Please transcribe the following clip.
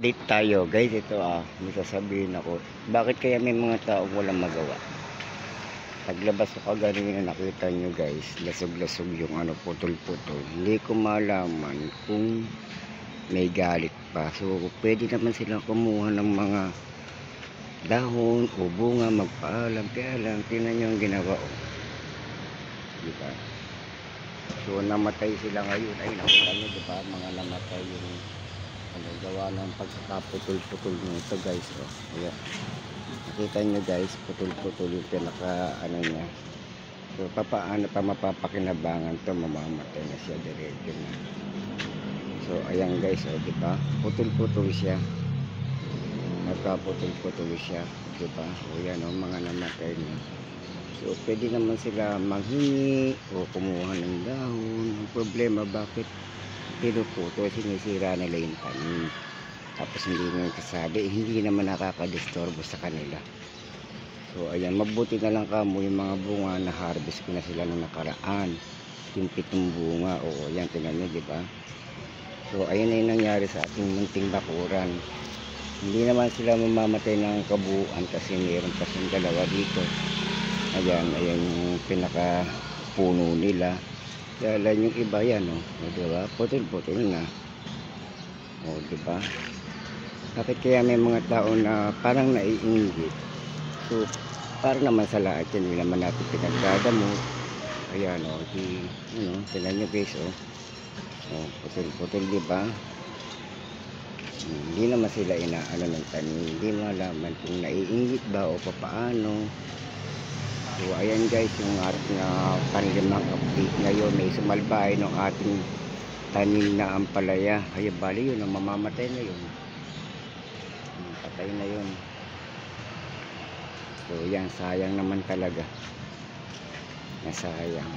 Date tayo guys, ito may sasabihin ako. Bakit kaya may mga tao walang magawa? Paglabas ko kagaling na nakita nyo guys, lasog-lasog yung putol-putol. Hindi ko malaman kung may galit pa. So pwede naman silang kumuha ng mga dahon o bunga, magpaalam. Kaya lang, tingnan nyo ang ginawa o. Diba? So namatay sila ngayon. Ay nakita nyo diba, mga namatay yung gawa ng pagkakaputol-putol nito guys. Ayan. Nakita nyo guys, putol-putol yung pinaka niya. So papaano pa mapapakinabangan to, mamamatay na siya diretso na. So ayan guys, diba, putol-putol siya, nagkaputol-putol siya, diba. O yan mga namatay na. So pwede naman sila manghingi o kumuha ng dahon. Ang problema, bakit pinuputo, sinisira nila yung tanim, tapos hindi nyo kasabi, hindi naman nakakadisturbo sa kanila. So ayan, mabuti na lang kamo yung mga bunga na harvest ko na sila nung nakaraan, yung 7 bunga. Oo, yan, tingnan nyo diba. So ayan na yung nangyari sa ating munting bakuran. Hindi naman sila mamamatay ng kabuuan kasi meron pa siyang dalawa dito. Ayan yung pinaka puno nila. Kaya lang yung iba yan, diba, putol-putol na. Diba, bakit kaya may mga tao na parang naiinggit? So parang naman sa lahat yan, hindi naman natin pinagdadamot. Ayan tingnan nyo guys, putol-putol, diba. Hindi naman sila inaano ng tanim, hindi malaman kung naiinggit ba o papaano. So ayan guys, yung ating panlimang update ngayon, may sumalbay ng ating tanim na ampalaya. Ay bali yun, mamamatay na yun, patay na yun. So yan, sayang naman talaga, nasayang.